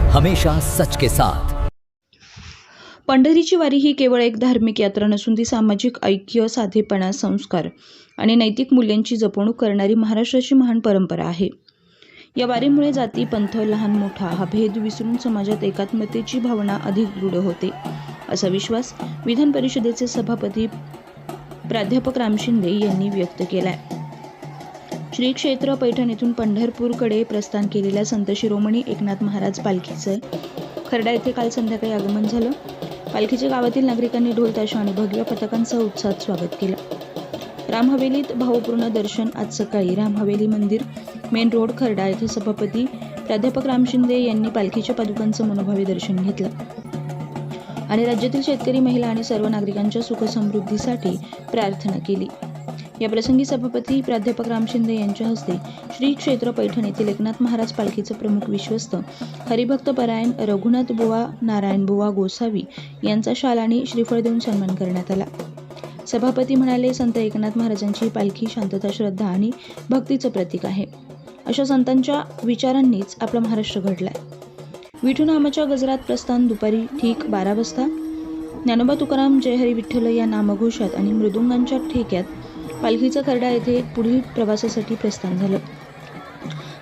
हमेशा सच के साथ। पंढरीची वारी ही केवळ एक धार्मिक यात्रा नसून ती सामाजिक ऐक्य, साधेपणा, संस्कार आणि नैतिक मूल्यांची जपणूक करणारी महाराष्ट्राची महान परंपरा आहे। या वारीमुळे जाती, पंथ, लहान मोठा हा भेद विसरून समाजात एकात्मतेची भावना अधिक दृढ होते, असा विश्वास विधान परिषदेचे सभापती प्राध्यापक राम शिंदे यांनी व्यक्त केलाय। श्री क्षेत्र पैठण येथून पंढरपूरकडे प्रस्थान केलेल्या संत शिरोमणी एकनाथ महाराज पालखीचे खर्डा येथे काल संध्याकाळी आगमन झालं। पालखीच्या गावातील नागरिकांनी ढोल ताशा आणि भगव्या पताकांसह उत्साहात स्वागत केलं। राम हवेलीत भावपूर्ण दर्शन आज सकाळी राम हवेली मंदिर मेन रोड खर्डा येथे सभापती प्राध्यापक राम शिंदे यांनी पालखीच्या पादुकांचं मनोभावे दर्शन घेतलं आणि राज्यातील शेतकरी, महिला आणि सर्व नागरिकांच्या सुख समृद्धीसाठी प्रार्थना केली। या प्रसंगी सभापती प्राध्यापक राम शिंदे यांच्या हस्ते श्री क्षेत्र पैठण येथील एकनाथ महाराज पालखीचे प्रमुख विश्वस्त हरिभक्त परायण रघुनाथ बुवा नारायण बुवा गोसावी यांचा शाल आणि श्रीफळ देऊन सन्मान करण्यात आला। सभापती म्हणाले, संत एकनाथ महाराजांची पालखी शांतता, श्रद्धा आणि भक्तीचं प्रतीक आहे। अशा संतांच्या विचारांनीच आपला महाराष्ट्र घडलाय। विठू नामाच्या गजरात प्रस्थान दुपारी ठीक 12 वाजता ज्ञानोबा तुकाराम जय हरी विठ्ठल या नामघोषात आणि मृदुंगांच्या ठेक्यात पालखीचा खर्डा येथे पुढील प्रवासासाठी प्रस्थान झालं।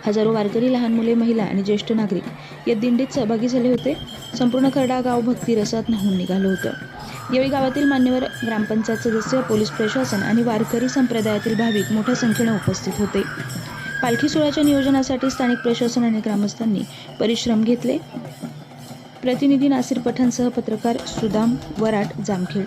हजारो वारकरी, लहान मुले, महिला आणि ज्येष्ठ नागरिक या दिंडीत सहभागी झाले होते। संपूर्ण खर्डा गाव भक्ती रसात न्हाऊन निघालं होतं। यावेळी गावातील मान्यवर, ग्रामपंचायत सदस्य, पोलीस प्रशासन आणि वारकरी संप्रदायातील भाविक मोठ्या संख्येने उपस्थित होते। पालखी सोहळ्याच्या नियोजनासाठी स्थानिक प्रशासन आणि ग्रामस्थांनी परिश्रम घेतले। प्रतिनिधी नासिर पठाणसह पत्रकार सुदाम वराट, जामखेड।